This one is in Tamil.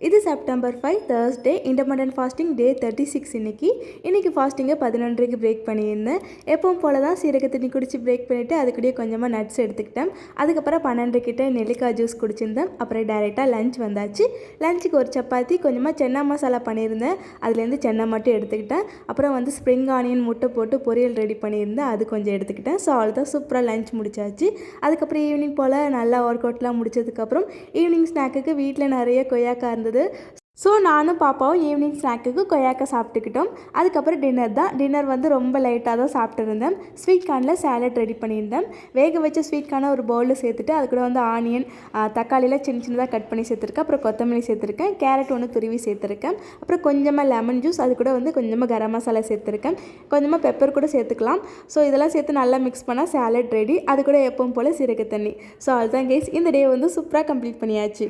இது செப்டம்பர் 5 Thursday இண்டிபெண்டன்ட் ஃபாஸ்டிங் டே 36. இன்றைக்கி ஃபாஸ்டிங்கை 11:30க்கு பிரேக் பண்ணியிருந்தேன். எப்பவும் போல் தான் சீரக தண்ணி குடித்து பிரேக் பண்ணிவிட்டு அதுக்கூடயே கொஞ்சமாக நட்ஸ் எடுத்துக்கிட்டேன். அதுக்கப்புறம் 12 கிட்ட நெல்லிக்காய் ஜூஸ் குடிச்சிருந்தேன். அப்புறம் டைரெக்டாக லஞ்ச் வந்தாச்சு. லஞ்சுக்கு ஒரு சப்பாத்தி, கொஞ்சமாக சென்னா மசாலா பண்ணியிருந்தேன். அதுலேருந்து சென்னா மட்டும் எடுத்துக்கிட்டேன். அப்புறம் வந்து ஸ்ப்ரிங் ஆனியன் முட்டை போட்டு பொரியல் ரெடி பண்ணியிருந்தேன், அது கொஞ்சம் எடுத்துக்கிட்டேன். ஸோ அவ்வளோதான், சூப்பராக லஞ்ச் முடிச்சாச்சு. அதுக்கப்புறம் ஈவினிங் போல் நல்லா ஒர்க் அவுட்லாம் முடிச்சதுக்கப்புறம் ஈவினிங் ஸ்நாக்குக்கு வீட்டில் நிறைய கொய்யாக்காய் இருந்தது. ஸோ நானும் பாப்பாவும் ஈவினிங் ஸ்நாக்குக்கு கொய்யாக்காய் சாப்பிட்டுக்கிட்டோம். அதுக்கப்புறம் டின்னர் தான். டின்னர் வந்து ரொம்ப லைட்டாக தான் சாப்பிட்டுருந்தேன். ஸ்வீட் கார்னில் சேலட் ரெடி பண்ணியிருந்தேன். வேக வச்ச ஸ்வீட் கார்னை ஒரு பவுலில் சேர்த்துட்டு அது கூட வந்து ஆனியன், தக்காளியில் சின்ன சின்னதாக கட் பண்ணி சேர்த்துருக்கேன். அப்புறம் கொத்தமல்லி சேர்த்துருக்கேன். கேரட் ஒன்று துருவி சேர்த்துருக்கேன். அப்புறம் கொஞ்சமாக லெமன் ஜூஸ், அது கூட வந்து கொஞ்சமாக கரம் மசாலா சேர்த்துருக்கேன். கொஞ்சமாக பெப்பர் கூட சேர்த்துக்கலாம். ஸோ இதெல்லாம் சேர்த்து நல்லா மிக்ஸ் பண்ணால் சேலட் ரெடி. அது கூட எப்பவும் போல் சீரக தண்ணி. ஸோ அதுதான் கைஸ், இந்த டே வந்து சூப்பராக கம்ப்ளீட் பண்ணியாச்சு.